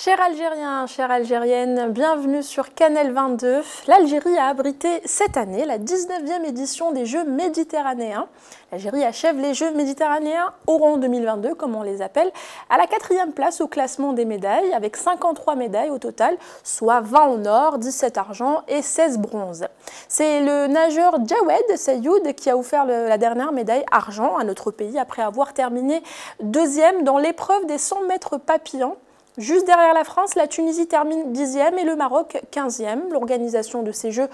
Chers Algériens, chères Algériennes, bienvenue sur Canal 22. L'Algérie a abrité cette année la 19e édition des Jeux méditerranéens. L'Algérie achève les Jeux méditerranéens Oran 2022, comme on les appelle, à la 4e place au classement des médailles, avec 53 médailles au total, soit 20 en or, 17 argent et 16 bronzes. C'est le nageur Jawed Sayoud qui a offert la dernière médaille argent à notre pays après avoir terminé deuxième dans l'épreuve des 100 mètres papillons. Juste derrière la France, la Tunisie termine 10e et le Maroc 15e. L'organisation de ces Jeux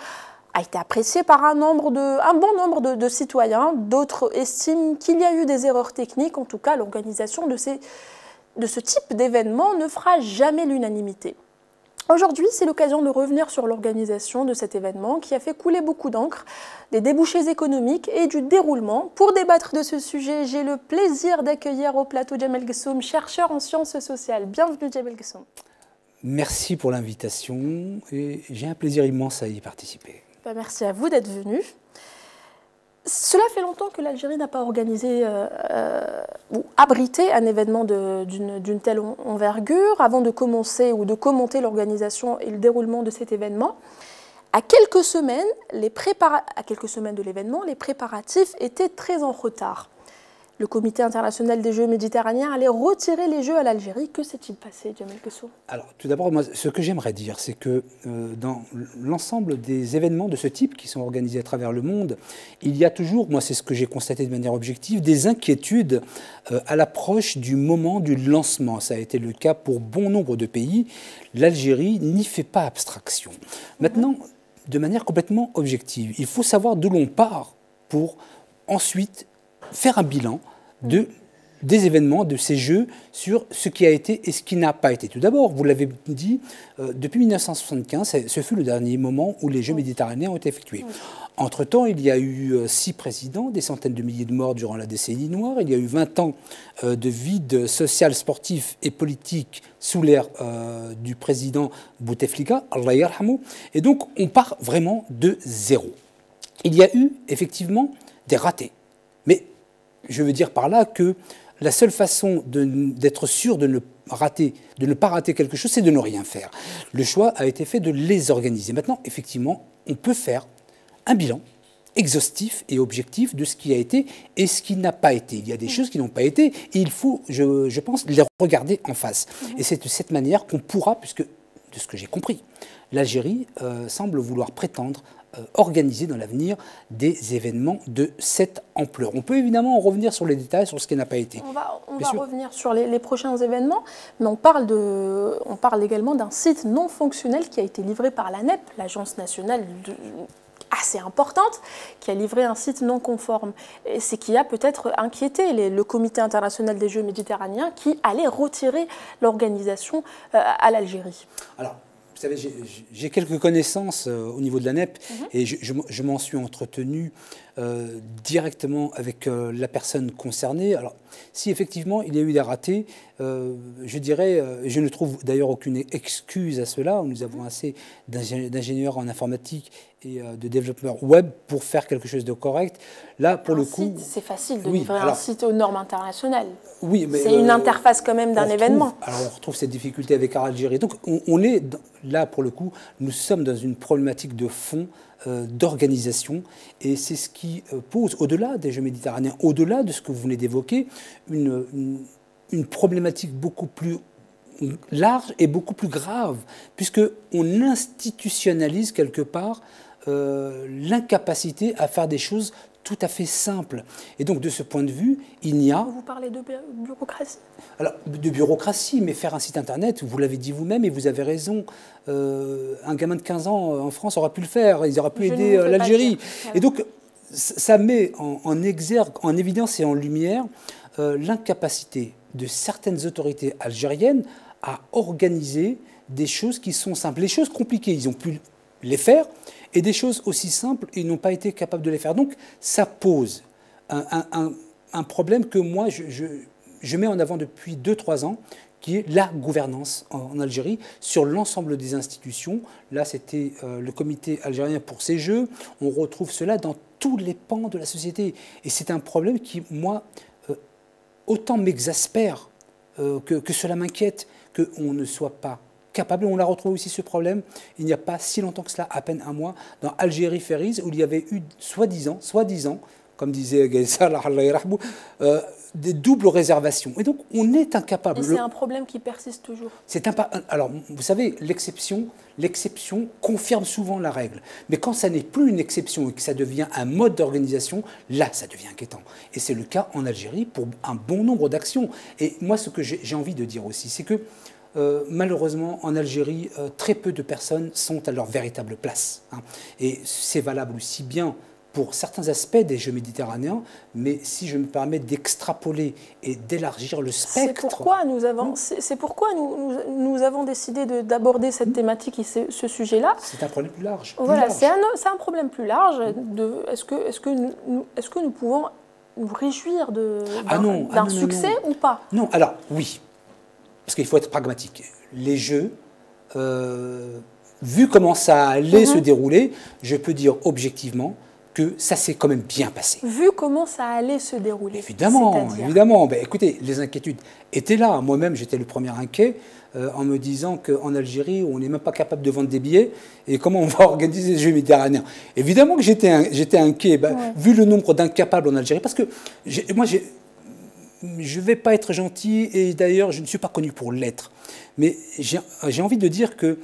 a été appréciée par un bon nombre de citoyens. D'autres estiment qu'il y a eu des erreurs techniques. En tout cas, l'organisation de ce type d'événement ne fera jamais l'unanimité. Aujourd'hui, c'est l'occasion de revenir sur l'organisation de cet événement qui a fait couler beaucoup d'encre, des débouchés économiques et du déroulement. Pour débattre de ce sujet, j'ai le plaisir d'accueillir au plateau Djamel Guessoum, chercheur en sciences sociales. Bienvenue Djamel Guessoum. Merci pour l'invitation et j'ai un plaisir immense à y participer. Merci à vous d'être venu. Cela fait longtemps que l'Algérie n'a pas organisé ou abrité un événement d'une telle envergure. Avant de commencer ou de commenter l'organisation et le déroulement de cet événement, à quelques semaines de l'événement, les préparatifs étaient très en retard. Le Comité international des Jeux méditerranéens allait retirer les Jeux à l'Algérie. Que s'est-il passé, Djamel Guessoum? Alors, tout d'abord, moi, ce que j'aimerais dire, c'est que dans l'ensemble des événements de ce type qui sont organisés à travers le monde, il y a toujours, moi c'est ce que j'ai constaté de manière objective, des inquiétudes à l'approche du moment du lancement. Ça a été le cas pour bon nombre de pays. L'Algérie n'y fait pas abstraction. Maintenant, de manière complètement objective, il faut savoir d'où l'on part pour ensuite faire un bilan des événements, de ces Jeux, sur ce qui a été et ce qui n'a pas été. Tout d'abord, vous l'avez dit, depuis 1975, ce fut le dernier moment où les Jeux méditerranéens ont été effectués. Entre-temps, il y a eu 6 présidents, des centaines de milliers de morts durant la décennie noire, il y a eu 20 ans de vide social, sportif et politique sous l'ère du président Bouteflika, Allah yarhamou, et donc on part vraiment de zéro. Il y a eu effectivement des ratés, mais je veux dire par là que la seule façon d'être sûr de ne pas rater quelque chose, c'est de ne rien faire. Le choix a été fait de les organiser. Maintenant, effectivement, on peut faire un bilan exhaustif et objectif de ce qui a été et ce qui n'a pas été. Il y a des choses qui n'ont pas été et il faut, je pense, les regarder en face. Et c'est de cette manière qu'on pourra, puisque, de ce que j'ai compris, l'Algérie semble vouloir prétendre organiser dans l'avenir des événements de cette ampleur. On peut évidemment revenir sur les détails, sur ce qui n'a pas été. On va revenir sur les prochains événements, mais on parle également d'un site non fonctionnel qui a été livré par l'ANEP, l'agence nationale assez importante, qui a livré un site non conforme. Et c'est qui a peut-être inquiété le Comité international des Jeux méditerranéens qui allait retirer l'organisation à l'Algérie. Alors, vous savez, j'ai quelques connaissances au niveau de l'ANEP et je m'en suis entretenu directement avec la personne concernée. Alors, si effectivement il y a eu des ratés, je dirais, je ne trouve d'ailleurs aucune excuse à cela. Nous avons assez d'ingénieurs en informatique et de développeurs web pour faire quelque chose de correct. Là, pour le coup, c'est facile de livrer un site aux normes internationales. Oui, mais c'est une interface quand même d'un événement. Alors on retrouve cette difficulté avec Algérie. Donc on est là pour le coup, nous sommes dans une problématique de fond, d'organisation, et c'est ce qui pose, au-delà des Jeux méditerranéens, au-delà de ce que vous venez d'évoquer, une problématique beaucoup plus large et beaucoup plus grave, puisqu'on institutionnalise quelque part l'incapacité à faire des choses tout à fait simples. Et donc, de ce point de vue, il n'y a... Vous parlez de bureaucratie? Alors, de bureaucratie, mais faire un site Internet, vous l'avez dit vous-même et vous avez raison, un gamin de 15 ans en France aurait pu le faire, ils auraient pu aider l'Algérie. Et donc, ça met en exergue, en évidence et en lumière l'incapacité de certaines autorités algériennes à organiser des choses qui sont simples. Les choses compliquées, ils ont pu les faire, et des choses aussi simples, ils n'ont pas été capables de les faire. Donc, ça pose un problème que moi, je mets en avant depuis 2-3 ans, qui est la gouvernance en Algérie sur l'ensemble des institutions. Là, c'était le comité algérien pour ces Jeux. On retrouve cela dans tous les pans de la société. Et c'est un problème qui, moi, autant m'exaspère que cela m'inquiète, qu'on ne soit pas capable. On a retrouvé aussi ce problème, il n'y a pas si longtemps que cela, à peine un mois, dans Algérie Ferries, où il y avait eu soi-disant, comme disait Gaïsal, des doubles réservations. Et donc, on est incapable. Et c'est un problème qui persiste toujours. Alors, vous savez, l'exception confirme souvent la règle. Mais quand ça n'est plus une exception et que ça devient un mode d'organisation, là, ça devient inquiétant. Et c'est le cas en Algérie pour un bon nombre d'actions. Et moi, ce que j'ai envie de dire aussi, c'est que malheureusement, en Algérie, très peu de personnes sont à leur véritable place. Hein. Et c'est valable aussi bien pour certains aspects des Jeux méditerranéens, mais si je me permets d'extrapoler et d'élargir le spectre... C'est pourquoi nous avons décidé d'aborder cette thématique et ce sujet-là. C'est un problème plus large. Voilà, c'est un problème plus large. Est-ce que nous pouvons nous réjouir d'un succès ou pas? Non, alors oui, parce qu'il faut être pragmatique. Les Jeux... vu comment ça allait se dérouler, je peux dire objectivement que ça s'est quand même bien passé. Vu comment ça allait se dérouler. Évidemment. Ben, écoutez, les inquiétudes étaient là. Moi-même, j'étais le premier inquiet en me disant qu'en Algérie, on n'est même pas capable de vendre des billets. Et comment on va organiser les Jeux méditerranéens? Évidemment que j'étais inquiet, vu le nombre d'incapables en Algérie. Parce que moi, je ne vais pas être gentil, et d'ailleurs, je ne suis pas connu pour l'être. Mais j'ai envie de dire que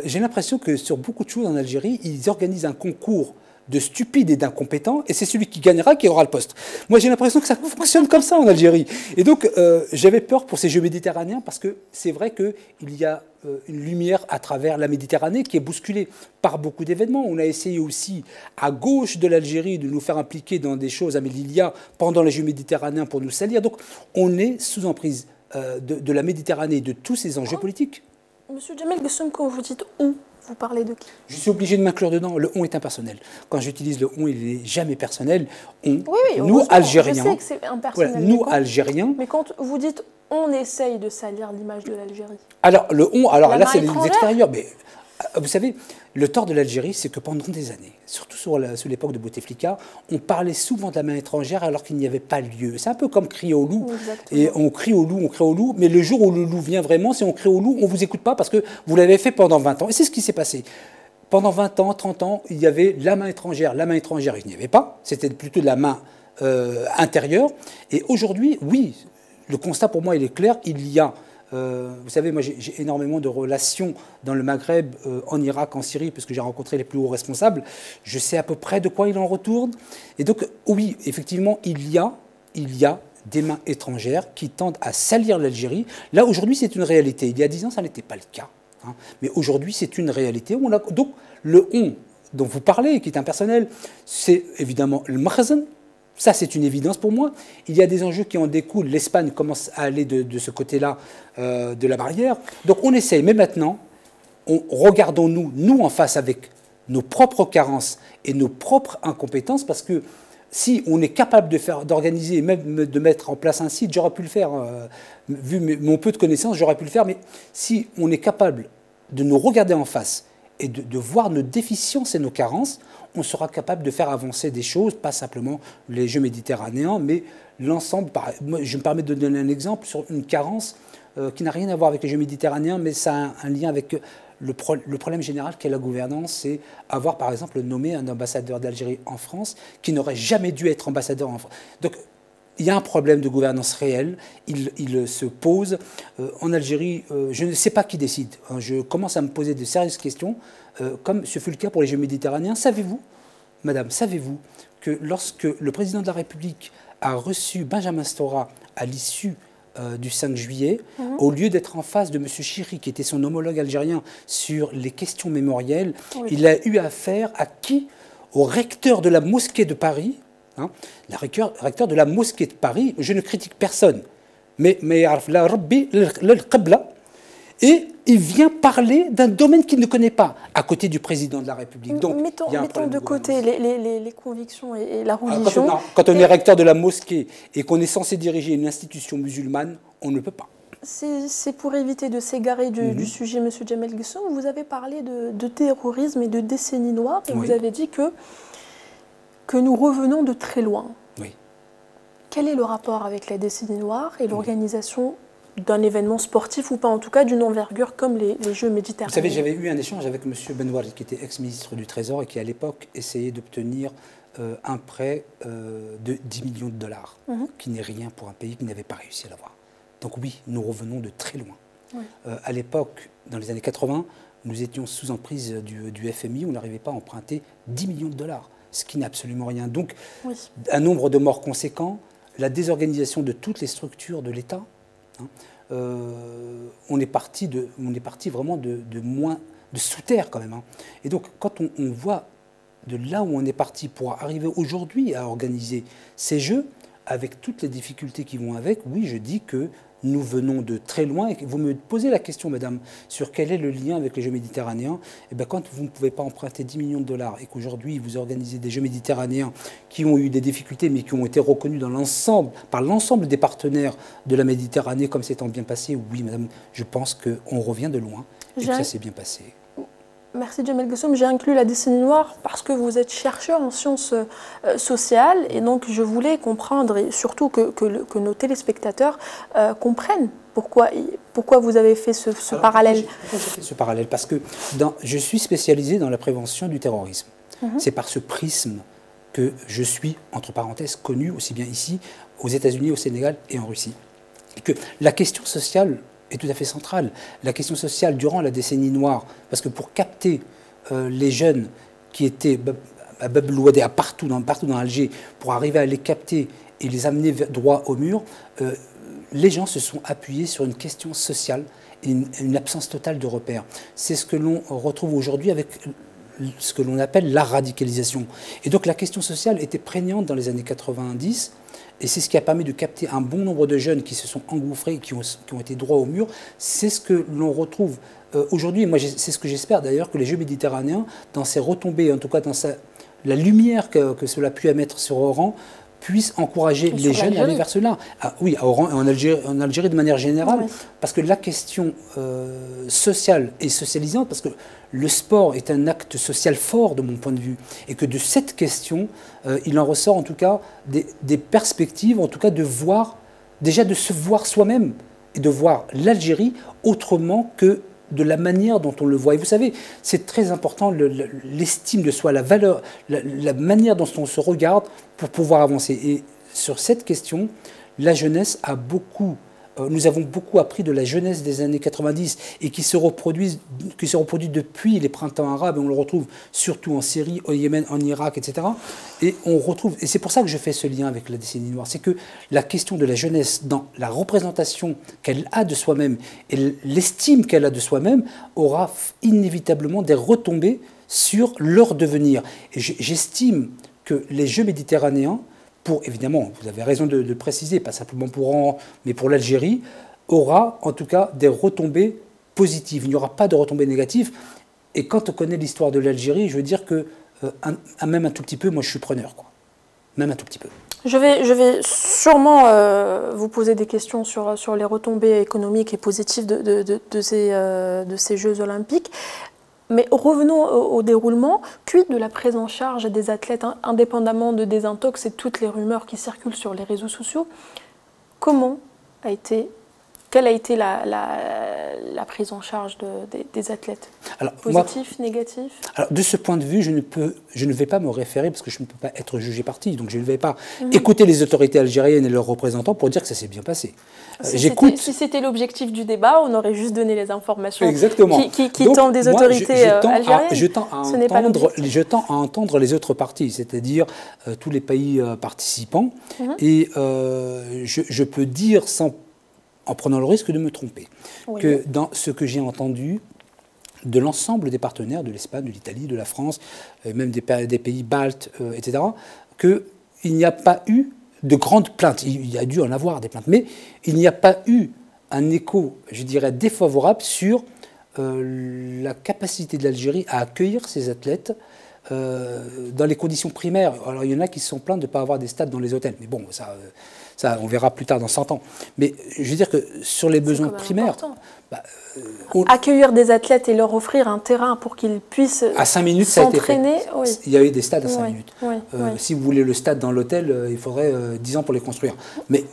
j'ai l'impression que sur beaucoup de choses en Algérie, ils organisent un concours de stupides et d'incompétents, et c'est celui qui gagnera qui aura le poste. Moi, j'ai l'impression que ça fonctionne comme ça en Algérie. Et donc, j'avais peur pour ces Jeux méditerranéens, parce que c'est vrai qu'il y a une lumière à travers la Méditerranée qui est bousculée par beaucoup d'événements. On a essayé aussi, à gauche de l'Algérie, de nous faire impliquer dans des choses à Melilla pendant les Jeux méditerranéens pour nous salir. Donc, on est sous emprise de la Méditerranée, de tous ces enjeux politiques. Monsieur Djamel Guessoum, quand vous dites « on », vous parlez de qui? Je suis obligé de m'inclure dedans. Le « on » est impersonnel. Quand j'utilise le « on », il n'est jamais personnel. Oui, nous, Algériens. Je sais que c'est impersonnel. Voilà, nous, Algériens. Mais quand vous dites « on essaye de salir l'image de l'Algérie ». Alors, le « on », alors là, c'est les extérieurs. Mais vous savez, le tort de l'Algérie, c'est que pendant des années, surtout sous l'époque de Bouteflika, on parlait souvent de la main étrangère alors qu'il n'y avait pas lieu. C'est un peu comme crier au loup. Exactement. Et on crie au loup, mais le jour où le loup vient vraiment, si on crie au loup, on ne vous écoute pas parce que vous l'avez fait pendant 20 ans. Et c'est ce qui s'est passé. Pendant 20 ans, 30 ans, il y avait la main étrangère. La main étrangère, il n'y avait pas. C'était plutôt de la main intérieure. Et aujourd'hui, oui, le constat pour moi, il est clair. Il y a... vous savez, moi j'ai énormément de relations dans le Maghreb, en Irak, en Syrie, puisque j'ai rencontré les plus hauts responsables. Je sais à peu près de quoi il en retourne. Et donc, oui, effectivement, il y a des mains étrangères qui tendent à salir l'Algérie. Là, aujourd'hui, c'est une réalité. Il y a 10 ans, ça n'était pas le cas. Hein. Mais aujourd'hui, c'est une réalité. Donc, le « on » dont vous parlez, qui est impersonnel, c'est évidemment le makhzen. Ça, c'est une évidence pour moi. Il y a des enjeux qui en découlent. L'Espagne commence à aller de ce côté-là de la barrière. Donc, on essaye. Mais maintenant, regardons-nous, nous, en face avec nos propres carences et nos propres incompétences, parce que si on est capable d'organiser, même de mettre en place un site, j'aurais pu le faire. Vu mon peu de connaissances, j'aurais pu le faire. Mais si on est capable de nous regarder en face et de voir nos déficiences et nos carences, on sera capable de faire avancer des choses, pas simplement les Jeux méditerranéens, mais l'ensemble. Je me permets de donner un exemple sur une carence qui n'a rien à voir avec les Jeux méditerranéens, mais ça a un lien avec le problème général qu'est la gouvernance, c'est avoir par exemple nommé un ambassadeur d'Algérie en France qui n'aurait jamais dû être ambassadeur en France. Donc, il y a un problème de gouvernance réel, il se pose. En Algérie, je ne sais pas qui décide. Je commence à me poser de sérieuses questions, comme ce fut le cas pour les Jeux méditerranéens. Savez-vous, madame, savez-vous que lorsque le président de la République a reçu Benjamin Stora à l'issue du 5 juillet, au lieu d'être en face de M. Chiri, qui était son homologue algérien sur les questions mémorielles, il a eu affaire à qui? Au recteur de la mosquée de Paris, hein, le recteur de la mosquée de Paris. Je ne critique personne, mais et il vient parler d'un domaine qu'il ne connaît pas, à côté du président de la République. Donc, mettons de côté les convictions et la religion. Quand on est recteur de la mosquée et qu'on est censé diriger une institution musulmane, on ne peut pas. C'est pour éviter de s'égarer du sujet, M. Djamel Guessoum. Vous avez parlé de terrorisme et de décennie noire, et vous avez dit que nous revenons de très loin. Oui. Quel est le rapport avec la décennie noire et l'organisation d'un événement sportif ou pas, en tout cas d'une envergure comme les Jeux méditerranéens. Vous savez, j'avais eu un échange avec M. Benouari, qui était ex-ministre du Trésor et qui, à l'époque, essayait d'obtenir un prêt de 10 millions de dollars, qui n'est rien pour un pays qui n'avait pas réussi à l'avoir. Donc oui, nous revenons de très loin. Oui. À l'époque, dans les années 80, nous étions sous emprise du FMI, on n'arrivait pas à emprunter 10 millions de dollars, ce qui n'est absolument rien. Donc, un nombre de morts conséquent, la désorganisation de toutes les structures de l'État, on est parti vraiment de sous terre quand même. Et donc, quand on voit de là où on est parti pour arriver aujourd'hui à organiser ces Jeux, avec toutes les difficultés qui vont avec, oui, je dis que nous venons de très loin. Et vous me posez la question, madame, sur quel est le lien avec les Jeux méditerranéens. Eh bien, quand vous ne pouvez pas emprunter 10 millions de dollars et qu'aujourd'hui, vous organisez des Jeux méditerranéens qui ont eu des difficultés, mais qui ont été reconnus par l'ensemble des partenaires de la Méditerranée comme s'étant bien passé, oui, madame, je pense qu'on revient de loin et que ça s'est bien passé. Merci Djamel Gessoum. J'ai inclus la décennie noire parce que vous êtes chercheur en sciences sociales et donc je voulais comprendre et surtout que nos téléspectateurs comprennent pourquoi vous avez fait ce parallèle. Pourquoi j'ai fait ce parallèle? Parce que je suis spécialisé dans la prévention du terrorisme. C'est par ce prisme que je suis, entre parenthèses, connu aussi bien ici, aux États-Unis, au Sénégal et en Russie. Et que la question sociale est tout à fait centrale. La question sociale durant la décennie noire, parce que pour capter les jeunes qui étaient à Bab el Oued, partout dans Alger, pour arriver à les capter et les amener droit au mur, les gens se sont appuyés sur une question sociale et une absence totale de repères. C'est ce que l'on retrouve aujourd'hui avec ce que l'on appelle la radicalisation. Et donc la question sociale était prégnante dans les années 90. Et c'est ce qui a permis de capter un bon nombre de jeunes qui se sont engouffrés, qui ont été droits au mur. C'est ce que l'on retrouve aujourd'hui. Moi, c'est ce que j'espère d'ailleurs, que les Jeux méditerranéens, dans ces retombées, en tout cas dans la lumière que cela a pu émettre sur Oran, puissent encourager les jeunes à aller vers cela. Oui, à Oran et en Algérie de manière générale, oui. Parce que la question sociale et socialisante, parce que le sport est un acte social fort de mon point de vue, et que de cette question, il en ressort en tout cas des perspectives, en tout cas de se voir soi-même, et de voir l'Algérie autrement que de la manière dont on le voit. Et vous savez, c'est très important l'estime de soi, la valeur, la manière dont on se regarde pour pouvoir avancer. Et sur cette question, la jeunesse a beaucoup, nous avons beaucoup appris de la jeunesse des années 90 et qui se reproduit depuis les printemps arabes, et on le retrouve surtout en Syrie, au Yémen, en Irak, etc. Et c'est pour ça que je fais ce lien avec la décennie noire, c'est que la question de la jeunesse dans la représentation qu'elle a de soi-même et l'estime qu'elle a de soi-même aura inévitablement des retombées sur leur devenir. Et j'estime que les Jeux méditerranéens, évidemment, vous avez raison de préciser, pas simplement pour Oran, mais pour l'Algérie, aura en tout cas des retombées positives. Il n'y aura pas de retombées négatives. Et quand on connaît l'histoire de l'Algérie, je veux dire que, même un tout petit peu, moi je suis preneur, quoi. Même un tout petit peu. Je vais sûrement vous poser des questions sur les retombées économiques et positives de ces Jeux olympiques. Mais revenons au déroulement. Quid de la prise en charge des athlètes, indépendamment de désintox et toutes les rumeurs qui circulent sur les réseaux sociaux? Quelle a été la prise en charge des athlètes? Alors, positif, négatif? Alors, de ce point de vue, je ne vais pas me référer parce que je ne peux pas être jugé parti. Donc je ne vais pas écouter les autorités algériennes et leurs représentants pour dire que ça s'est bien passé. Si c'était l'objectif du débat, on aurait juste donné les informations qui Donc, tombent des autorités algériennes. Je tends à entendre les autres parties, c'est-à-dire tous les pays participants. Et je peux dire en prenant le risque de me tromper, que dans ce que j'ai entendu de l'ensemble des partenaires, de l'Espagne, de l'Italie, de la France, même des pays baltes, etc., qu'il n'y a pas eu de grandes plaintes. Il y a dû en avoir des plaintes, mais il n'y a pas eu un écho, je dirais, défavorable sur la capacité de l'Algérie à accueillir ses athlètes dans les conditions primaires. Alors il y en a qui se sont plaints de ne pas avoir des stades dans les hôtels, mais bon, ça, on verra plus tard dans 100 ans. Mais je veux dire que sur les besoins primaires... Accueillir des athlètes et leur offrir un terrain pour qu'ils puissent à 5 minutes, s'entraîner. Oui. Il y a eu des stades à 5 minutes. Si vous voulez le stade dans l'hôtel, il faudrait 10 ans pour les construire. Mais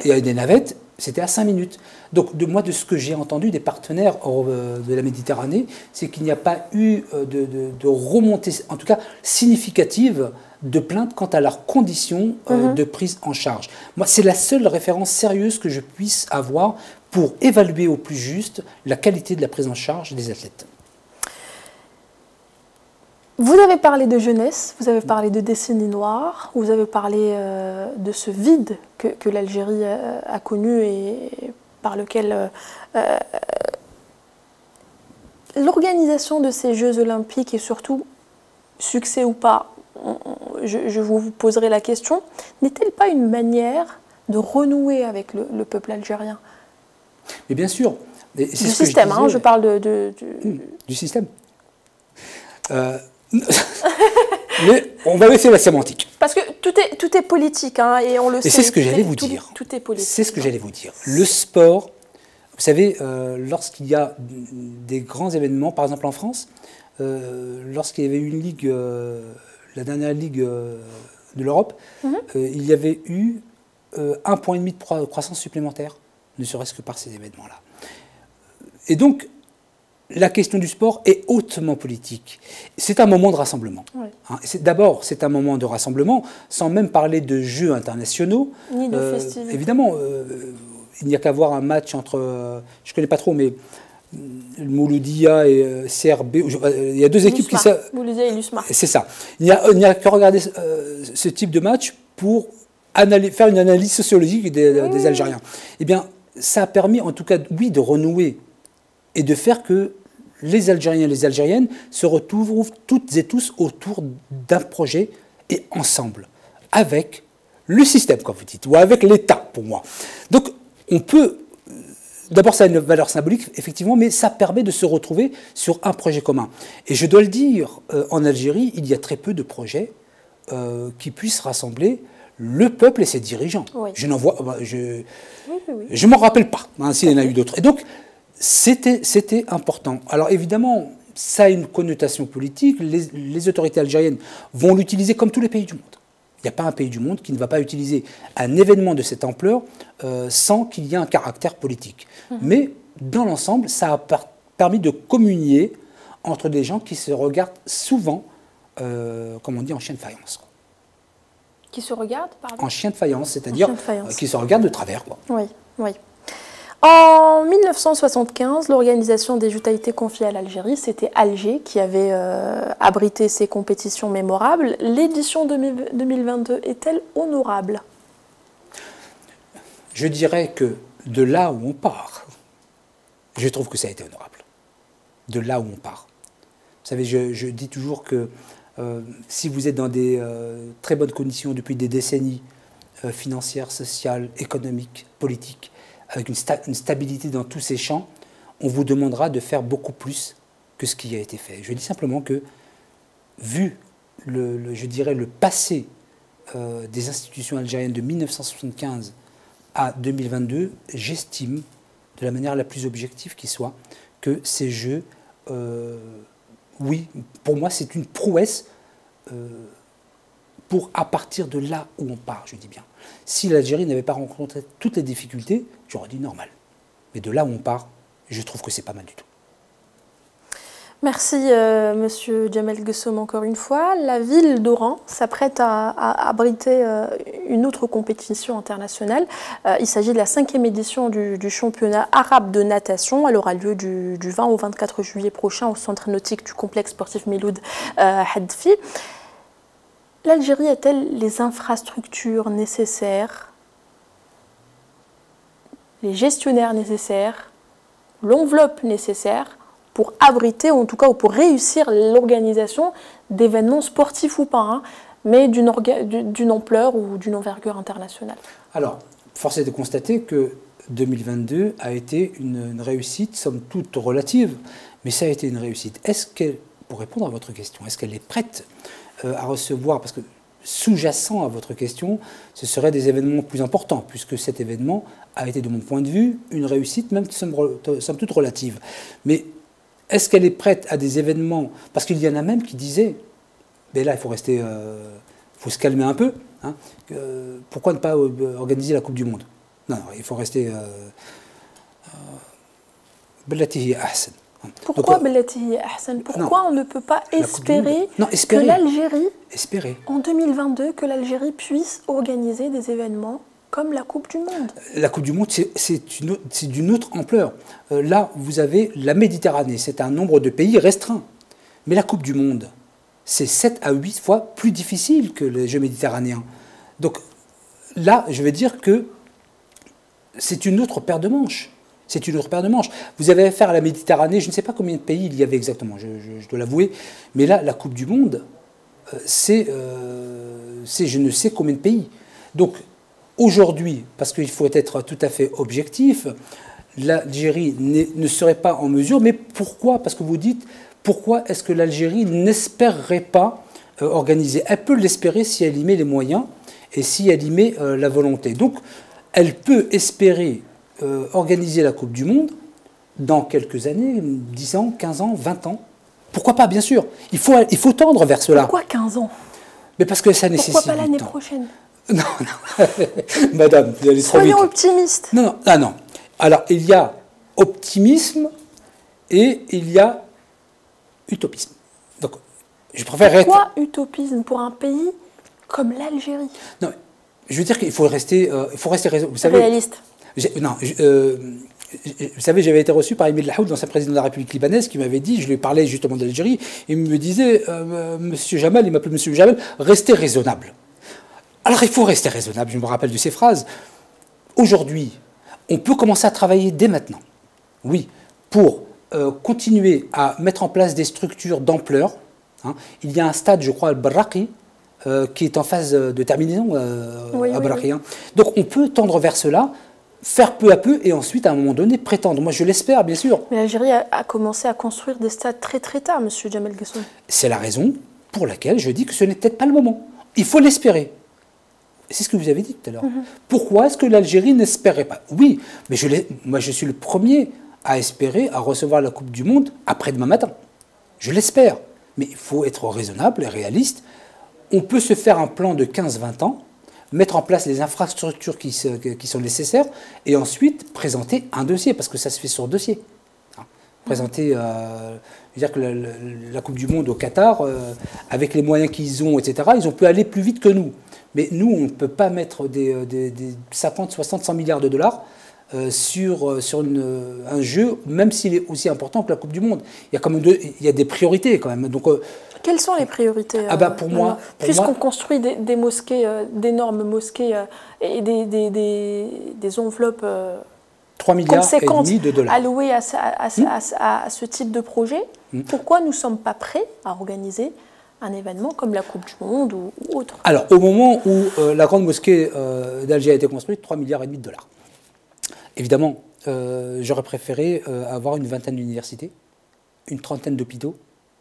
il y a eu des navettes, C'était à 5 minutes. Donc, de ce que j'ai entendu des partenaires de la Méditerranée, c'est qu'il n'y a pas eu de remontée, en tout cas significative, de plaintes quant à leurs conditions de prise en charge. Moi, c'est la seule référence sérieuse que je puisse avoir pour évaluer au plus juste la qualité de la prise en charge des athlètes. Vous avez parlé de jeunesse, vous avez parlé de décennie noire, vous avez parlé de ce vide que l'Algérie a connu et par lequel l'organisation de ces Jeux olympiques et surtout, succès ou pas, je vous poserai la question, n'est-elle pas une manière de renouer avec le peuple algérien? Mais bien sûr. Du système, je parle du système. Mais on va laisser la sémantique. Parce que tout est politique, et on le sait. Et c'est ce que j'allais vous dire. Tout est politique. C'est ce que j'allais vous dire. Le sport, vous savez, lorsqu'il y a des grands événements, par exemple en France, lorsqu'il y avait eu une ligue, la dernière ligue de l'Europe, il y avait eu 1,5 point de croissance supplémentaire, ne serait-ce que par ces événements-là. Et donc, la question du sport est hautement politique. C'est un moment de rassemblement. Oui. D'abord, c'est un moment de rassemblement, sans même parler de jeux internationaux. Ni de festivités. Évidemment, il n'y a qu'à voir un match entre, je ne connais pas trop, mais Mouloudia et CRB. Il y a deux équipes qui... Mouloudia et l'USMA. C'est ça. Il n'y a qu'à regarder ce type de match pour faire une analyse sociologique des Algériens. Eh bien, ça a permis, en tout cas, oui, de renouer et de faire que les Algériens et les Algériennes se retrouvent toutes et tous autour d'un projet et ensemble, avec le système, comme vous dites, ou avec l'État, pour moi. Donc, on peut... D'abord, ça a une valeur symbolique, effectivement, mais ça permet de se retrouver sur un projet commun. Et je dois le dire, en Algérie, il y a très peu de projets qui puissent rassembler le peuple et ses dirigeants. Oui. Je n'en vois... Je m'en rappelle pas, s'il y en a eu d'autres. Et donc, c'était important. Alors évidemment, ça a une connotation politique. Les autorités algériennes vont l'utiliser comme tous les pays du monde. Il n'y a pas un pays du monde qui ne va pas utiliser un événement de cette ampleur sans qu'il y ait un caractère politique. Mais dans l'ensemble, ça a permis de communier entre des gens qui se regardent souvent, comme on dit, en chien de faïence. Qui se regardent, pardon ? En chien de faïence, c'est-à-dire qui se regardent de travers, quoi. Oui, oui. En 1975, l'organisation des Jeux a été confiée à l'Algérie. C'était Alger qui avait abrité ces compétitions mémorables. L'édition 2022 est-elle honorable? Je dirais que de là où on part, je trouve que ça a été honorable. De là où on part. Vous savez, je dis toujours que si vous êtes dans des très bonnes conditions depuis des décennies, financières, sociales, économiques, politiques, avec une stabilité dans tous ces champs, on vous demandera de faire beaucoup plus que ce qui a été fait. Je dis simplement que, vu je dirais, le passé des institutions algériennes de 1975 à 2022, j'estime, de la manière la plus objective qui soit, que ces Jeux, oui, pour moi, c'est une prouesse pour à partir de là où on part, je dis bien. Si l'Algérie n'avait pas rencontré toutes les difficultés, j'aurais dit normal. Mais de là où on part, je trouve que c'est pas mal du tout. Merci Monsieur Djamel Guessoum encore une fois. La ville d'Oran s'apprête à abriter une autre compétition internationale. Il s'agit de la 5e édition du championnat arabe de natation. Elle aura lieu du 20 au 24 juillet prochain au centre nautique du complexe sportif Miloud Hadfi. L'Algérie a-t-elle les infrastructures nécessaires, les gestionnaires nécessaires, l'enveloppe nécessaire pour abriter, ou en tout cas ou pour réussir l'organisation d'événements sportifs ou pas, mais d'une ampleur ou d'une envergure internationale? Alors, force est de constater que 2022 a été une réussite, somme toute relative, mais ça a été une réussite. Est-ce qu'elle, pour répondre à votre question, est-ce qu'elle est prête à recevoir, parce que sous-jacent à votre question, ce seraient des événements plus importants, puisque cet événement a été, de mon point de vue, une réussite, même somme toute relative. Mais est-ce qu'elle est prête à des événements? Parce qu'il y en a même qui disaient, mais là, il faut rester, faut se calmer un peu. Pourquoi ne pas organiser la Coupe du Monde? Non, non, il faut rester... bellati hiya ahsan. Pourquoi bellati hiya ahsan? Pourquoi on ne peut pas espérer que l'Algérie, en 2022, que l'Algérie puisse organiser des événements comme la Coupe du Monde? La Coupe du Monde, c'est d'une autre ampleur. Là, vous avez la Méditerranée, c'est un nombre de pays restreint. Mais la Coupe du Monde, c'est 7 à 8 fois plus difficile que les Jeux méditerranéens. Donc là, je vais dire que c'est une autre paire de manches. C'est une autre paire de manches. Vous avez affaire à la Méditerranée, je ne sais pas combien de pays il y avait exactement, je dois l'avouer, mais là, la Coupe du Monde, c'est je ne sais combien de pays. Donc, aujourd'hui, parce qu'il faut être tout à fait objectif, l'Algérie ne serait pas en mesure, mais pourquoi? Parce que vous dites, pourquoi est-ce que l'Algérie n'espérerait pas organiser? Elle peut l'espérer si elle y met les moyens et si elle y met la volonté. Donc, elle peut espérer organiser la Coupe du Monde dans quelques années, 10 ans, 15 ans, 20 ans. Pourquoi pas, bien sûr. Il faut tendre vers cela. Pourquoi 15 ans? Mais parce que ça nécessite Pourquoi pas l'année prochaine? Non, non. Madame, vous allez trop vite. Soyons optimistes. Non, non, ah non. Alors, il y a optimisme et il y a utopisme. Donc, je préfère être... Pourquoi utopisme pour un pays comme l'Algérie? Non, je veux dire qu'il faut rester, vous savez, réaliste. Non, vous savez, j'avais été reçu par Émile Lahoud, l'ancien président de la République libanaise, qui m'avait dit, je lui parlais justement de l'Algérie, et il me disait, Monsieur Jamal, il m'appelait Monsieur Jamal, restez raisonnable. Alors il faut rester raisonnable, je me rappelle de ces phrases. Aujourd'hui, on peut commencer à travailler dès maintenant, oui, pour continuer à mettre en place des structures d'ampleur. Hein. Il y a un stade, je crois, Al-Barraqi, qui est en phase de terminaison à Barraqi. Hein. Donc on peut tendre vers cela, faire peu à peu et ensuite, à un moment donné, prétendre. Moi, je l'espère, bien sûr. Mais l'Algérie a commencé à construire des stades très très tard, Monsieur Jamel Ghessoun. C'est la raison pour laquelle je dis que ce n'est peut-être pas le moment. Il faut l'espérer. C'est ce que vous avez dit tout à l'heure. Pourquoi est-ce que l'Algérie n'espérait pas? Oui, mais moi, je suis le premier à espérer, à recevoir la Coupe du Monde après-demain matin. Je l'espère. Mais il faut être raisonnable et réaliste. On peut se faire un plan de 15-20 ans, mettre en place les infrastructures qui sont nécessaires et ensuite présenter un dossier, parce que ça se fait sur dossier. Hein. Présenter, je veux dire que la Coupe du Monde au Qatar, avec les moyens qu'ils ont, etc., ils ont pu aller plus vite que nous. Mais nous, on ne peut pas mettre des 50, 60, 100 milliards de dollars sur un jeu, même s'il est aussi important que la Coupe du Monde. Il y a, quand même il y a des priorités quand même. Donc, quelles sont les priorités pour moi, puisqu'on construit des mosquées, d'énormes mosquées et des enveloppes 3 milliards et demi de dollars allouées à ce type de projet, pourquoi nous ne sommes pas prêts à organiser un événement comme la Coupe du Monde ou autre? Alors, au moment où la grande mosquée d'Alger a été construite, 3 milliards et demi de dollars. Évidemment, j'aurais préféré avoir une vingtaine d'universités, une trentaine d'hôpitaux,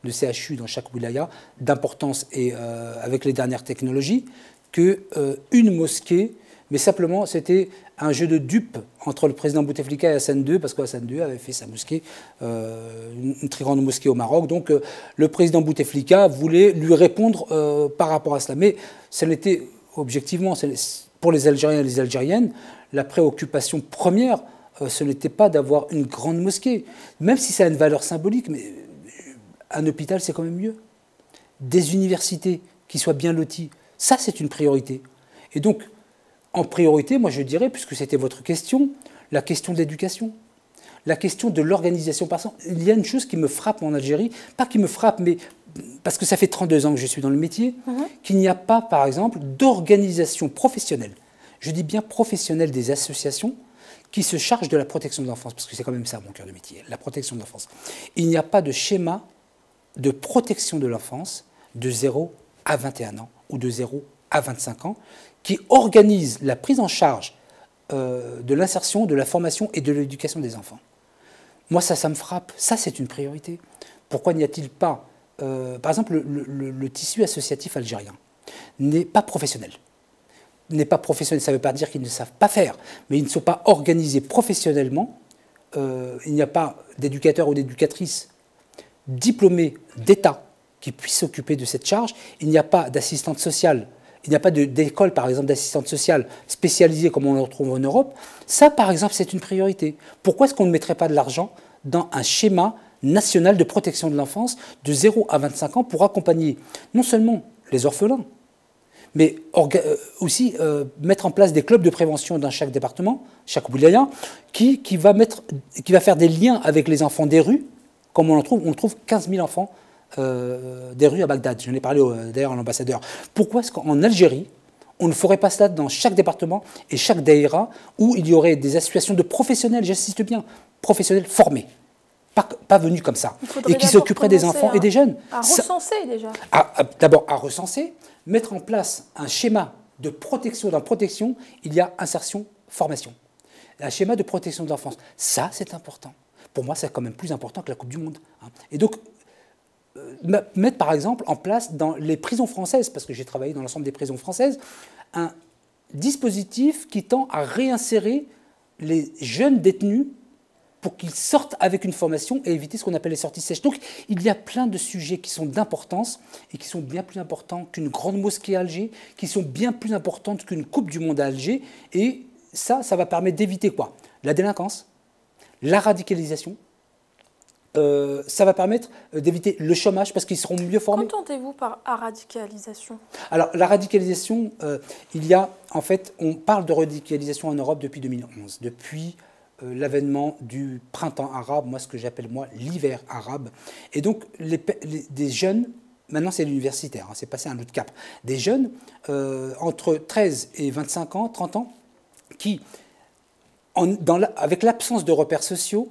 de CHU dans chaque wilaya, d'importance et avec les dernières technologies, qu'une mosquée, mais simplement c'était un jeu de dupes entre le président Bouteflika et Hassan II, parce que Hassan II avait fait sa mosquée, une très grande mosquée au Maroc, donc le président Bouteflika voulait lui répondre par rapport à cela. Mais ce n'était objectivement, pour les Algériens et les Algériennes, la préoccupation première, ce n'était pas d'avoir une grande mosquée, même si ça a une valeur symbolique, mais un hôpital, c'est quand même mieux. Des universités qui soient bien loties, ça, c'est une priorité. Et donc, en priorité, moi, je dirais, puisque c'était votre question, la question de l'éducation, la question de l'organisation. Par exemple, il y a une chose qui me frappe en Algérie, pas qui me frappe, mais parce que ça fait 32 ans que je suis dans le métier, qu'il n'y a pas, par exemple, d'organisation professionnelle, je dis bien professionnelle des associations, qui se chargent de la protection de l'enfance, parce que c'est quand même ça mon cœur de métier, la protection de l'enfance. Il n'y a pas de schéma de protection de l'enfance de 0 à 21 ans ou de 0 à 25 ans qui organise la prise en charge de l'insertion, de la formation et de l'éducation des enfants. Moi, ça me frappe. Ça, c'est une priorité. Pourquoi n'y a-t-il pas... par exemple, le tissu associatif algérien n'est pas professionnel. N'est pas professionnel, ça ne veut pas dire qu'ils ne savent pas faire, mais ils ne sont pas organisés professionnellement. Il n'y a pas d'éducateurs ou d'éducatrices diplômés d'État qui puissent s'occuper de cette charge. Il n'y a pas d'assistante sociale il n'y a pas d'école, par exemple, d'assistante sociale spécialisée comme on le retrouve en Europe. Ça, par exemple, c'est une priorité. Pourquoi est-ce qu'on ne mettrait pas de l'argent dans un schéma national de protection de l'enfance de 0 à 25 ans pour accompagner non seulement les orphelins, mais aussi mettre en place des clubs de prévention dans chaque département, chaque wilaya, qui va faire des liens avec les enfants des rues, comme on trouve 15 000 enfants des rues à Bagdad. J'en ai parlé d'ailleurs à l'ambassadeur. Pourquoi est-ce qu'en Algérie, on ne ferait pas cela dans chaque département et chaque daïra où il y aurait des associations de professionnels, j'insiste bien, professionnels formés, pas venus comme ça, et qui s'occuperaient des enfants et des jeunes. À recenser déjà. D'abord à recenser, mettre en place un schéma de protection. Dans protection, il y a insertion, formation. Un schéma de protection de l'enfance. Ça, c'est important. Pour moi, c'est quand même plus important que la Coupe du Monde. Et donc, mettre par exemple en place dans les prisons françaises, parce que j'ai travaillé dans l'ensemble des prisons françaises, un dispositif qui tend à réinsérer les jeunes détenus pour qu'ils sortent avec une formation et éviter ce qu'on appelle les sorties sèches. Donc il y a plein de sujets qui sont d'importance et qui sont bien plus importants qu'une grande mosquée à Alger, qui sont bien plus importantes qu'une Coupe du Monde à Alger. Et ça va permettre d'éviter quoi? La délinquance, la radicalisation. Ça va permettre d'éviter le chômage parce qu'ils seront mieux formés. Qu'entendez-vous par radicalisation? Alors, la radicalisation, il y a, en fait, on parle de radicalisation en Europe depuis 2011, depuis l'avènement du printemps arabe, moi ce que j'appelle moi l'hiver arabe. Et donc, des jeunes, maintenant c'est l'universitaire, c'est passé à un autre cap, des jeunes entre 13 et 25 ans, 30 ans, qui, avec l'absence de repères sociaux,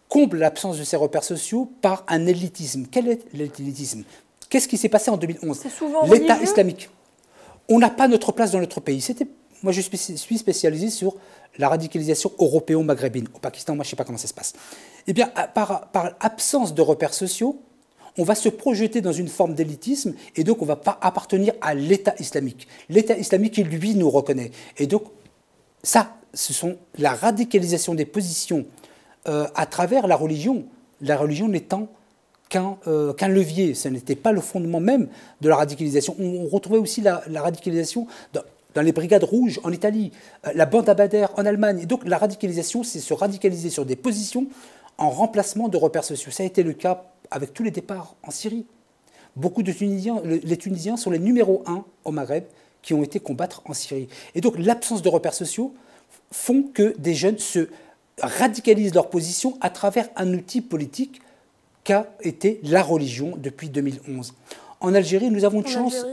comble l'absence de ces repères sociaux par un élitisme. Quel est l'élitisme? Qu'est-ce qui s'est passé en 2011? L'État islamique. On n'a pas notre place dans notre pays. Moi, je suis spécialisé sur la radicalisation européo-maghrébine. Au Pakistan, moi, je ne sais pas comment ça se passe. Eh bien, par absence de repères sociaux, on va se projeter dans une forme d'élitisme et donc on ne va pas appartenir à l'État islamique. L'État islamique, lui, nous reconnaît. Et donc, ça, ce sont la radicalisation des positions à travers la religion n'étant qu'un levier. Ce n'était pas le fondement même de la radicalisation. On retrouvait aussi la radicalisation dans les brigades rouges en Italie, la bande à Bader en Allemagne. Et donc la radicalisation, c'est se radicaliser sur des positions en remplacement de repères sociaux. Ça a été le cas avec tous les départs en Syrie. Beaucoup de Tunisiens, les Tunisiens sont les numéros 1 au Maghreb qui ont été combattre en Syrie. Et donc l'absence de repères sociaux font que des jeunes se radicalisent leur position à travers un outil politique qu'a été la religion depuis 2011. En Algérie, nous avons une chance.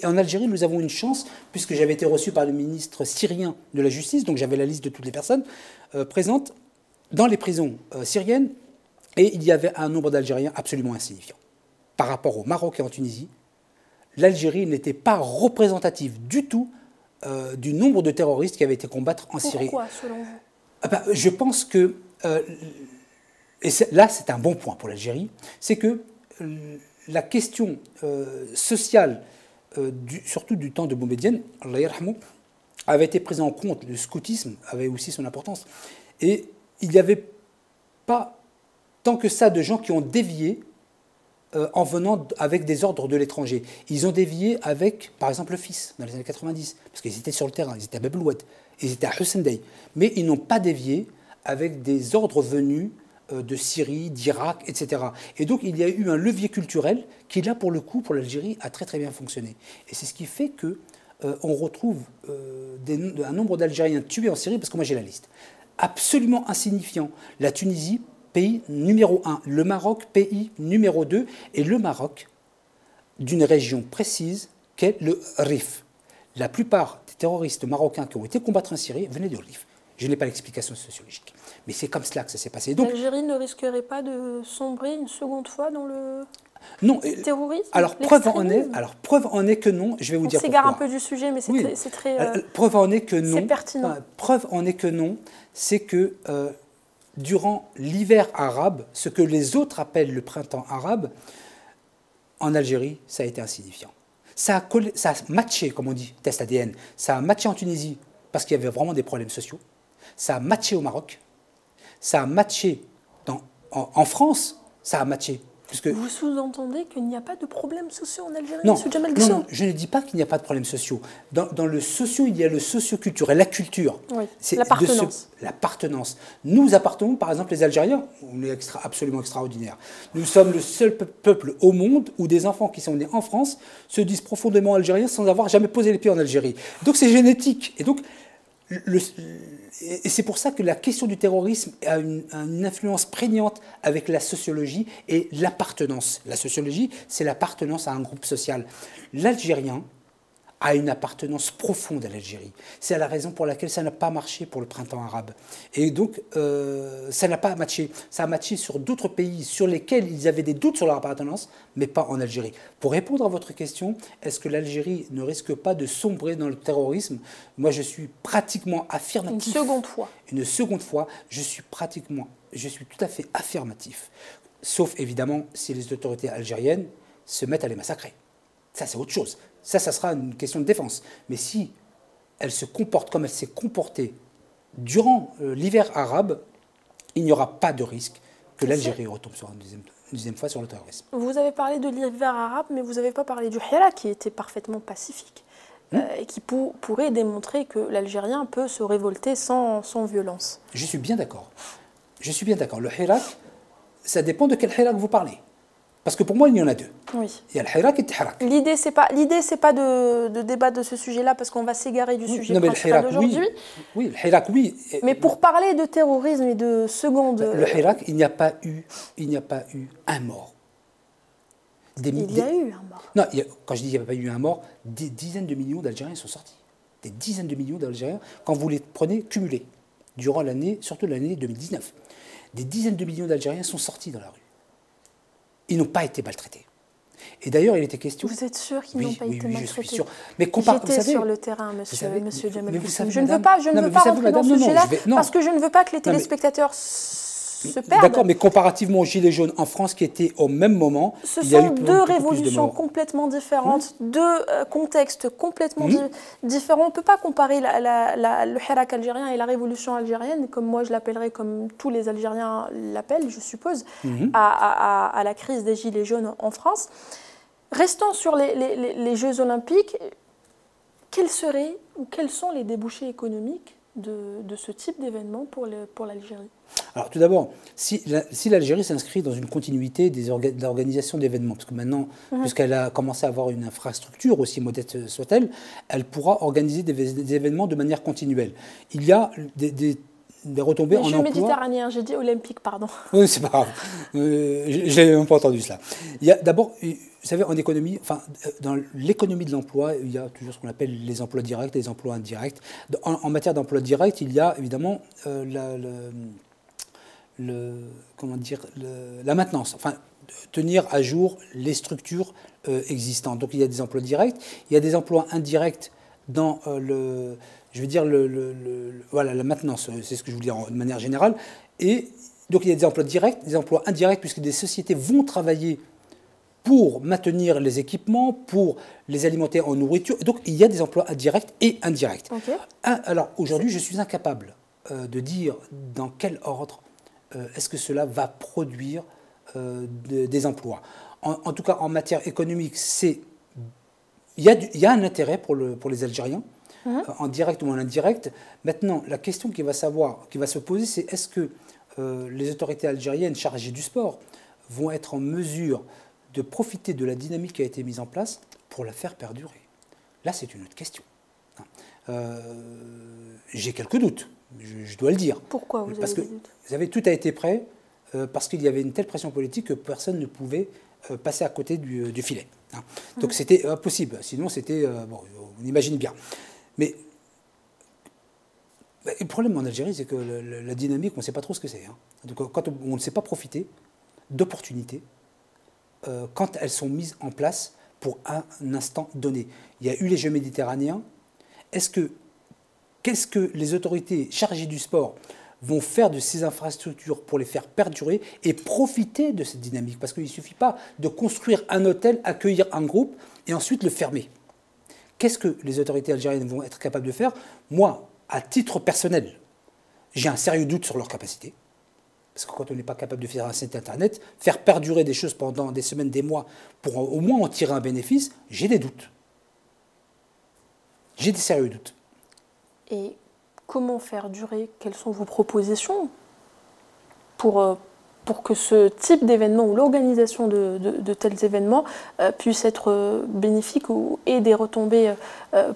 En Algérie, nous avons une chance, puisque j'avais été reçu par le ministre syrien de la Justice, donc j'avais la liste de toutes les personnes présentes dans les prisons syriennes, et il y avait un nombre d'Algériens absolument insignifiant. Par rapport au Maroc et en Tunisie, l'Algérie n'était pas représentative du tout du nombre de terroristes qui avaient été combattre en Syrie. Pourquoi, selon vous? Je pense que, et là c'est un bon point pour l'Algérie, c'est que la question sociale, surtout du temps de Boumedienne, Allah yarhamou, avait été prise en compte. Le scoutisme avait aussi son importance. Et il n'y avait pas tant que ça de gens qui ont dévié en venant avec des ordres de l'étranger. Ils ont dévié avec, par exemple, le fils, dans les années 90, parce qu'ils étaient sur le terrain, ils étaient à Bab el-Oued, ils étaient à Hussein Dey, mais ils n'ont pas dévié avec des ordres venus de Syrie, d'Irak, etc. Et donc il y a eu un levier culturel qui, là, pour le coup, pour l'Algérie, a très très bien fonctionné. Et c'est ce qui fait que on retrouve un nombre d'Algériens tués en Syrie, parce que moi j'ai la liste, absolument insignifiant. La Tunisie, pays numéro 1, le Maroc, pays numéro 2, et le Maroc, d'une région précise, qu'est le Rif. La plupart des terroristes marocains qui ont été combattre en Syrie venaient du Rif. Je n'ai pas l'explication sociologique. Mais c'est comme cela que ça s'est passé. L'Algérie ne risquerait pas de sombrer une seconde fois dans le terrorisme? Alors preuve en est que non, je vais vous dire pourquoi. On s'égare un peu du sujet, mais c'est très preuve en est que non. C'est pertinent. Preuve en est que non, c'est que durant l'hiver arabe, ce que les autres appellent le printemps arabe, en Algérie, ça a été insignifiant. Ça a matché, comme on dit, test ADN. Ça a matché en Tunisie parce qu'il y avait vraiment des problèmes sociaux. Ça a matché au Maroc. Ça a matché en France. Ça a matché. Vous sous-entendez qu'il n'y a pas de problèmes sociaux en Algérie, non, M. Djemal non, Guisso? non, je ne dis pas qu'il n'y a pas de problèmes sociaux. Dans le socio, il y a le socio-culturel, la culture. Oui, C'est l'appartenance. L'appartenance. Nous appartenons, par exemple, les Algériens, on est absolument extraordinaire. Nous sommes le seul peuple au monde où des enfants qui sont nés en France se disent profondément algériens sans avoir jamais posé les pieds en Algérie. Donc c'est génétique. Et donc, et c'est pour ça que la question du terrorisme a une influence prégnante avec la sociologie et l'appartenance. La sociologie, c'est l'appartenance à un groupe social. L'Algérien a une appartenance profonde à l'Algérie. C'est la raison pour laquelle ça n'a pas marché pour le printemps arabe. Et donc, ça n'a pas matché. Ça a matché sur d'autres pays sur lesquels ils avaient des doutes sur leur appartenance, mais pas en Algérie. Pour répondre à votre question, est-ce que l'Algérie ne risque pas de sombrer dans le terrorisme? Moi, je suis pratiquement affirmatif. Une seconde fois. Une seconde fois, je suis tout à fait affirmatif. Sauf, évidemment, si les autorités algériennes se mettent à les massacrer. Ça, c'est autre chose. Ça sera une question de défense. Mais si elle se comporte comme elle s'est comportée durant l'hiver arabe, il n'y aura pas de risque que l'Algérie retombe sur une deuxième fois sur le terrorisme. Vous avez parlé de l'hiver arabe, mais vous n'avez pas parlé du Hirak, qui était parfaitement pacifique, et qui pourrait démontrer que l'Algérien peut se révolter sans violence. Je suis bien d'accord. Je suis bien d'accord. Le Hirak, ça dépend de quel Hirak vous parlez. Parce que pour moi, il y en a deux. Oui. Il y a le Hirak et le Tehrak. L'idée, c'est pas de débattre de ce sujet-là, parce qu'on va s'égarer du sujet principal d'aujourd'hui. Oui, le Hirak, oui. Mais pour parler de terrorisme et de seconde... Le Hirak, il n'y a pas eu un mort. Il y a eu un mort. Non, quand je dis qu'il n'y a pas eu un mort, des dizaines de millions d'Algériens sont sortis. Des dizaines de millions d'Algériens, quand vous les prenez cumulés, durant l'année, surtout l'année 2019. Des dizaines de millions d'Algériens sont sortis dans la rue. Ils n'ont pas été maltraités. Et d'ailleurs, il était question... Vous êtes sûr qu'ils n'ont pas été maltraités? Oui, je suis sûr. Mais j'étais sur le terrain, monsieur Djemal Guisso. Je ne veux pas rentrer dans ce sujet-là, parce que je ne veux pas que les téléspectateurs se perdent. D'accord, mais comparativement aux Gilets jaunes en France, qui étaient au même moment, il y a eu deux révolutions complètement différentes, deux contextes complètement différents. On ne peut pas comparer le Hirak algérien et la révolution algérienne, comme moi je l'appellerais, comme tous les Algériens l'appellent, je suppose, à la crise des Gilets jaunes en France. Restons sur les Jeux olympiques. Quels seraient ou quels sont les débouchés économiques de ce type d'événement pour l'Algérie? Alors tout d'abord, si l'Algérie s'inscrit dans une continuité de l'organisation d'événements, parce que maintenant, puisqu'elle a commencé à avoir une infrastructure, aussi modeste soit-elle, elle pourra organiser des événements de manière continuelle. Il y a des retombées en emploi. Les Jeux méditerranéens, j'ai dit olympiques, pardon. Oui, c'est pas grave. Je n'avais même pas entendu cela. Il y a d'abord, vous savez, en économie, dans l'économie de l'emploi, il y a toujours ce qu'on appelle les emplois directs et les emplois indirects. En matière d'emploi direct, il y a évidemment la maintenance, tenir à jour les structures existantes. Donc il y a des emplois directs, il y a des emplois indirects dans la maintenance, c'est ce que je voulais dire de manière générale. Et donc il y a des emplois directs, des emplois indirects, puisque des sociétés vont travailler pour maintenir les équipements, pour les alimenter en nourriture. Donc il y a des emplois directs et indirects. Okay. Alors aujourd'hui, je suis incapable de dire dans quel ordre est-ce que cela va produire des emplois. En tout cas, en matière économique, il y a un intérêt pour les Algériens, en direct ou en indirect. Maintenant, la question qui va se poser, c'est est-ce que les autorités algériennes chargées du sport vont être en mesure de profiter de la dynamique qui a été mise en place pour la faire perdurer. Là, c'est une autre question. J'ai quelques doutes, je dois le dire. Pourquoi vous avez des doutes? Vous savez, tout a été prêt parce qu'il y avait une telle pression politique que personne ne pouvait passer à côté du filet. Donc c'était impossible, sinon c'était... on imagine bien. Mais le problème en Algérie, c'est que la dynamique, on ne sait pas trop ce que c'est. Donc quand on ne sait pas profiter d'opportunités, quand elles sont mises en place pour un instant donné. Il y a eu les Jeux méditerranéens. Qu'est-ce que les autorités chargées du sport vont faire de ces infrastructures pour les faire perdurer et profiter de cette dynamique? Parce qu'il ne suffit pas de construire un hôtel, accueillir un groupe et ensuite le fermer. Qu'est-ce que les autorités algériennes vont être capables de faire? Moi, à titre personnel, j'ai un sérieux doute sur leur capacité. Parce que quand on n'est pas capable de faire un site internet, faire perdurer des choses pendant des semaines, des mois, pour au moins en tirer un bénéfice, j'ai des doutes. J'ai des sérieux doutes. Et comment faire durer? Quelles sont vos propositions pour que ce type d'événement ou l'organisation de tels événements puisse être bénéfique et des retombées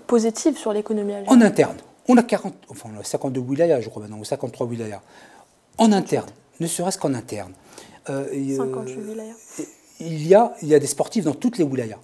positives sur l'économie algérienne? En interne, on a 52 wilayas, je crois maintenant, ou 53 wilayas. En interne, ne serait-ce qu'en interne. 58 wilayas. Il y a des sportifs dans toutes les wilayas.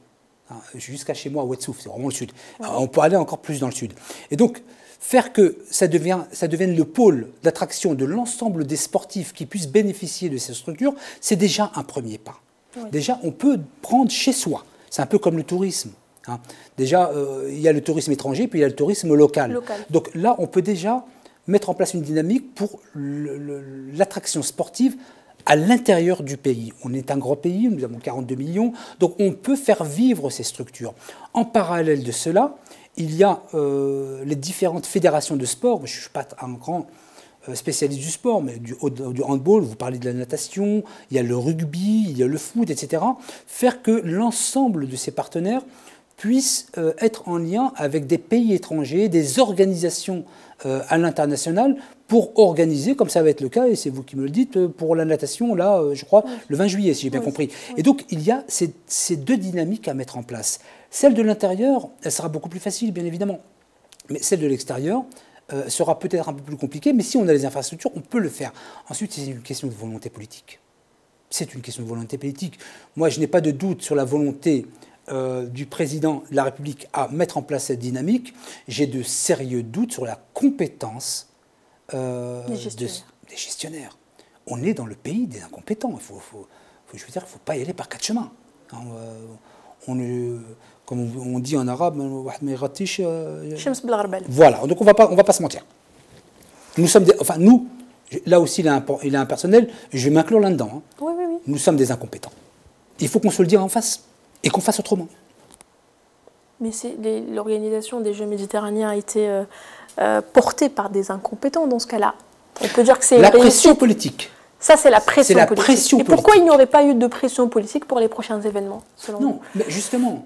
Jusqu'à chez moi, à Ouedsouf, c'est vraiment le sud. Ouais. On peut aller encore plus dans le sud. Et donc, faire que ça devienne le pôle d'attraction de l'ensemble des sportifs qui puissent bénéficier de ces structures, c'est déjà un premier pas. Oui. Déjà, on peut prendre chez soi. C'est un peu comme le tourisme. Hein. Déjà, il y a le tourisme étranger, puis il y a le tourisme local. Donc là, on peut déjà mettre en place une dynamique pour l'attraction sportive à l'intérieur du pays. On est un grand pays, nous avons 42 millions, donc on peut faire vivre ces structures. En parallèle de cela, il y a les différentes fédérations de sport. Je ne suis pas un grand spécialiste du sport, mais du handball, vous parlez de la natation, il y a le rugby, il y a le foot, etc. Faire que l'ensemble de ces partenaires puissent être en lien avec des pays étrangers, des organisations à l'international pour organiser, comme ça va être le cas, et c'est vous qui me le dites, pour la natation, là, je crois, le 20 juillet, si j'ai bien compris. Et donc, il y a ces deux dynamiques à mettre en place. Celle de l'intérieur, elle sera beaucoup plus facile, bien évidemment. Mais celle de l'extérieur sera peut-être un peu plus compliquée, mais si on a les infrastructures, on peut le faire. Ensuite, c'est une question de volonté politique. C'est une question de volonté politique. Moi, je n'ai pas de doute sur la volonté du président de la République à mettre en place cette dynamique. J'ai de sérieux doutes sur la compétence des gestionnaires. On est dans le pays des incompétents. Je veux dire, il ne faut pas y aller par quatre chemins. Comme on dit en arabe, voilà, donc on va pas se mentir. Nous sommes nous, là aussi il a un personnel, je vais m'inclure là-dedans. Hein. Oui. Nous sommes des incompétents. Il faut qu'on se le dise en face et qu'on fasse autrement. Mais l'organisation des Jeux méditerranéens a été portée par des incompétents dans ce cas-là. On peut dire que c'est la pression politique. Ça, c'est la pression politique. Pression et pourquoi il n'y aurait pas eu de pression politique pour les prochains événements, selon vous? Non, mais justement,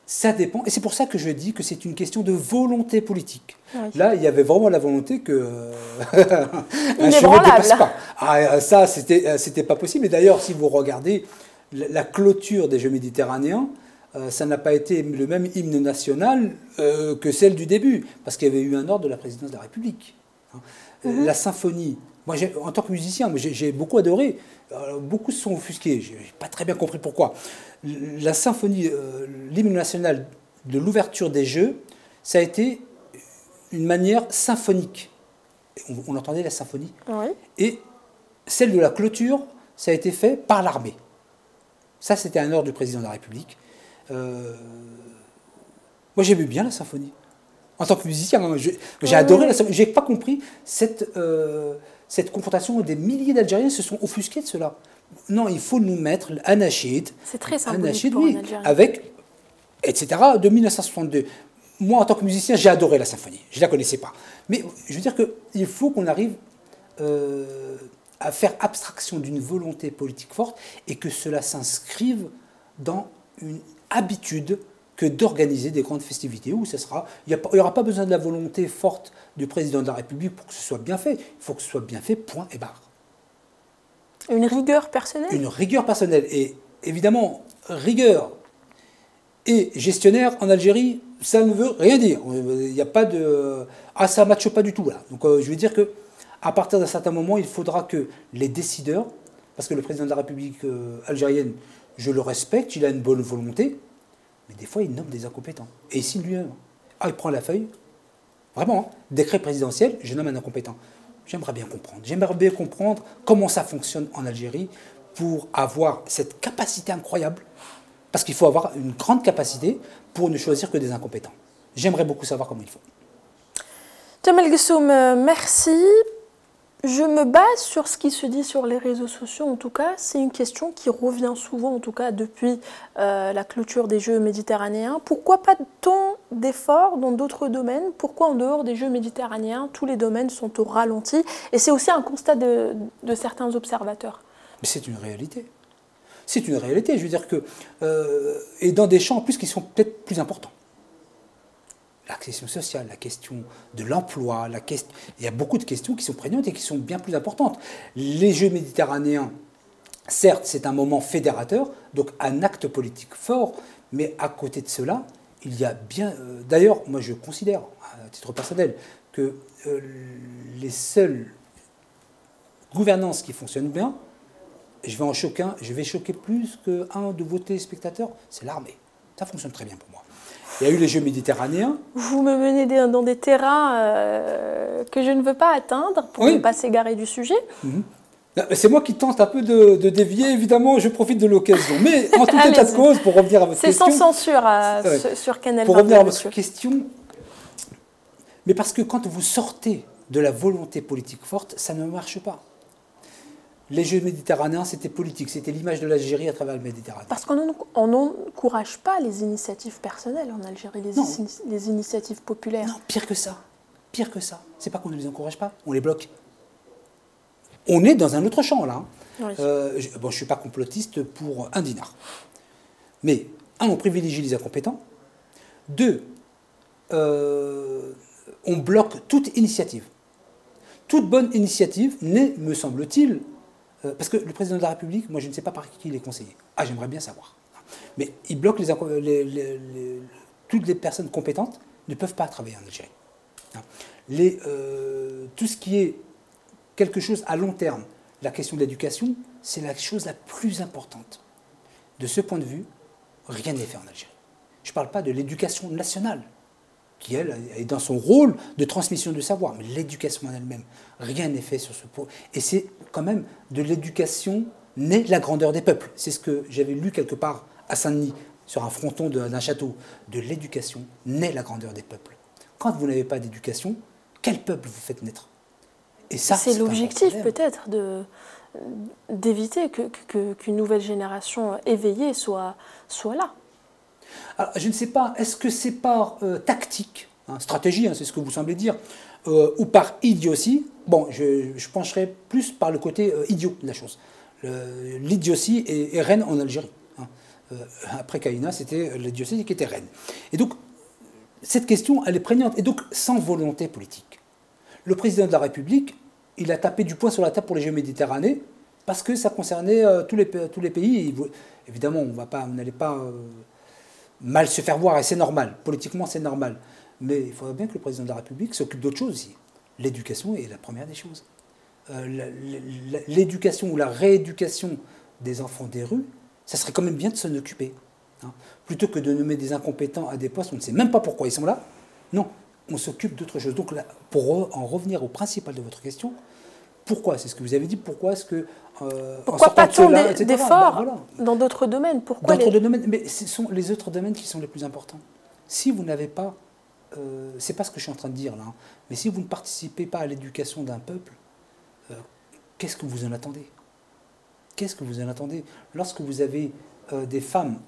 ça dépend. Et c'est pour ça que je dis que c'est une question de volonté politique. Oui. Là, il y avait vraiment la volonté que un cheval ne dépasse pas. Ah, ça, c'était pas possible. Et d'ailleurs, si vous regardez la clôture des Jeux méditerranéens, ça n'a pas été le même hymne national que celle du début, parce qu'il y avait eu un ordre de la présidence de la République. La symphonie, moi en tant que musicien, j'ai beaucoup adoré, beaucoup se sont offusqués, je n'ai pas très bien compris pourquoi. La symphonie, l'hymne national de l'ouverture des Jeux, ça a été une manière symphonique. On entendait la symphonie. Oui. Et celle de la clôture, ça a été fait par l'armée. Ça, c'était un ordre du président de la République. Moi, j'aimais bien la symphonie. En tant que musicien, j'ai adoré la symphonie. Je n'ai pas compris cette confrontation. Des milliers d'Algériens se sont offusqués de cela. Non, il faut nous mettre Anachid. C'est très symbolique pour un Algérien. Avec, etc., de 1962. Moi, en tant que musicien, j'ai adoré la symphonie. Je ne la connaissais pas. Mais je veux dire qu'il faut qu'on arrive à faire abstraction d'une volonté politique forte et que cela s'inscrive dans une habitude que d'organiser des grandes festivités où il n'y aura pas besoin de la volonté forte du président de la République pour que ce soit bien fait. Il faut que ce soit bien fait, point et barre. Une rigueur personnelle? Une rigueur personnelle. Et évidemment, rigueur et gestionnaire en Algérie, ça ne veut rien dire. Il n'y a pas de... Ah, ça ne matche pas du tout, là. Donc je veux dire qu'à partir d'un certain moment, il faudra que les décideurs, parce que le président de la République algérienne, je le respecte, il a une bonne volonté, mais des fois, il nomme des incompétents. Et ici, lui-même, il prend la feuille, vraiment, décret présidentiel, je nomme un incompétent. J'aimerais bien comprendre. J'aimerais bien comprendre comment ça fonctionne en Algérie pour avoir cette capacité incroyable, parce qu'il faut avoir une grande capacité pour ne choisir que des incompétents. J'aimerais beaucoup savoir comment il faut. Djamel Gessoum, merci. Je me base sur ce qui se dit sur les réseaux sociaux, en tout cas. C'est une question qui revient souvent, en tout cas, depuis la clôture des Jeux méditerranéens. Pourquoi pas-t-on d'efforts dans d'autres domaines? Pourquoi en dehors des Jeux méditerranéens, tous les domaines sont au ralenti? Et c'est aussi un constat de certains observateurs. Mais c'est une réalité. C'est une réalité, je veux dire que... et dans des champs en plus qui sont peut-être plus importants. La question sociale, la question de l'emploi, il y a beaucoup de questions qui sont prégnantes et qui sont bien plus importantes. Les Jeux méditerranéens, certes, c'est un moment fédérateur, donc un acte politique fort, mais à côté de cela, il y a bien... D'ailleurs, moi je considère, à titre personnel, que les seules gouvernances qui fonctionnent bien, je vais choquer plus qu'un de vos téléspectateurs, c'est l'armée. Ça fonctionne très bien pour moi. Il y a eu les Jeux méditerranéens. Vous me menez dans des terrains que je ne veux pas atteindre pour ne pas s'égarer du sujet. C'est moi qui tente un peu de dévier, évidemment, je profite de l'occasion. Mais en tout état de cause, pour revenir à votre question... C'est sans censure sur Canal 22. Pour revenir à votre question, mais parce que quand vous sortez de la volonté politique forte, ça ne marche pas. Les Jeux méditerranéens, c'était politique, c'était l'image de l'Algérie à travers le Méditerranée. Parce qu'on n'encourage pas les initiatives personnelles en Algérie, les initiatives populaires. Non, pire que ça. Pire que ça. C'est pas qu'on ne les encourage pas, on les bloque. On est dans un autre champ, là. Oui. Je ne suis pas complotiste pour un dinar. Mais, un, on privilégie les incompétents. Deux, on bloque toute initiative. Toute bonne initiative n'est, me semble-t-il, parce que le président de la République, moi je ne sais pas par qui il est conseillé. Ah, j'aimerais bien savoir. Mais il bloque toutes les personnes compétentes ne peuvent pas travailler en Algérie. Tout ce qui est quelque chose à long terme, la question de l'éducation, c'est la chose la plus importante. De ce point de vue, rien n'est fait en Algérie. Je ne parle pas de l'éducation nationale, qui, elle, est dans son rôle de transmission de savoir, mais l'éducation en elle-même, rien n'est fait sur ce point. Et c'est quand même de l'éducation naît la grandeur des peuples. C'est ce que j'avais lu quelque part à Saint-Denis, sur un fronton d'un château. De l'éducation naît la grandeur des peuples. Quand vous n'avez pas d'éducation, quel peuple vous faites naître? Et ça, c'est l'objectif peut-être d'éviter qu'une nouvelle génération éveillée soit là. Alors, je ne sais pas, est-ce que c'est par tactique, stratégie, c'est ce que vous semblez dire, ou par idiotie? Bon, je pencherais plus par le côté idiot de la chose. L'idiotie est reine en Algérie. Après Caïna, c'était l'idiotie qui était reine. Et donc, cette question, elle est prégnante, et donc sans volonté politique. Le président de la République, il a tapé du poing sur la table pour les Jeux méditerranéens, parce que ça concernait tous les pays. Évidemment, on n'allait pas... mal se faire voir, et c'est normal. Politiquement, c'est normal. Mais il faudrait bien que le président de la République s'occupe d'autre chose aussi. L'éducation est la première des choses. L'éducation ou la rééducation des enfants des rues, ça serait quand même bien de s'en occuper. Plutôt que de nommer des incompétents à des postes, on ne sait même pas pourquoi ils sont là. Non, on s'occupe d'autre chose. Donc là, pour en revenir au principal de votre question, pourquoi? C'est ce que vous avez dit. Pourquoi est-ce que... pourquoi pas tant d'efforts dans d'autres domaines? Pourquoi domaines? Mais ce sont les autres domaines qui sont les plus importants. Si vous n'avez pas... c'est pas ce que je suis en train de dire là. Mais si vous ne participez pas à l'éducation d'un peuple, qu'est-ce que vous en attendez? Qu'est-ce que vous en attendez? Lorsque vous avez des femmes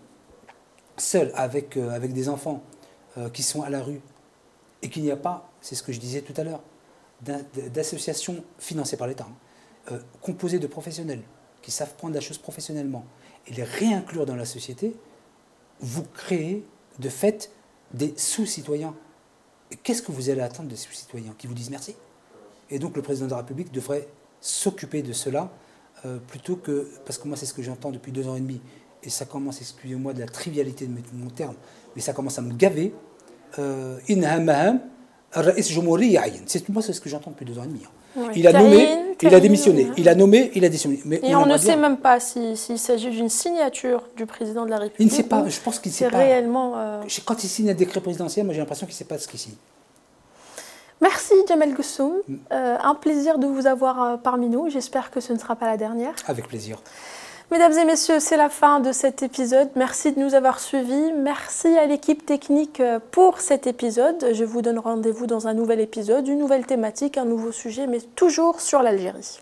seules avec des enfants qui sont à la rue et qu'il n'y a pas, c'est ce que je disais tout à l'heure, d'associations financées par l'État, composées de professionnels qui savent prendre la chose professionnellement et les réinclure dans la société, vous créez de fait des sous-citoyens. Qu'est-ce que vous allez attendre des sous-citoyens qui vous disent merci? Et donc le président de la République devrait s'occuper de cela plutôt que... Parce que moi c'est ce que j'entends depuis 2 ans et demi, et ça commence, excusez-moi de la trivialité de mon terme, mais ça commence à me gaver. C'est moi c'est ce que j'entends depuis 2 ans et demi. Oui. Il a nommé, il a démissionné. Il a nommé, il a démissionné. Mais et on ne sait même pas s'il s'agit d'une signature du président de la République. Il ne sait pas, je pense qu'il ne sait pas. Réellement, quand il signe un décret présidentiel, moi j'ai l'impression qu'il ne sait pas ce qu'il signe. Merci Djamel Goussoum. Un plaisir de vous avoir parmi nous. J'espère que ce ne sera pas la dernière. Avec plaisir. Mesdames et messieurs, c'est la fin de cet épisode. Merci de nous avoir suivis. Merci à l'équipe technique pour cet épisode. Je vous donne rendez-vous dans un nouvel épisode, une nouvelle thématique, un nouveau sujet, mais toujours sur l'Algérie.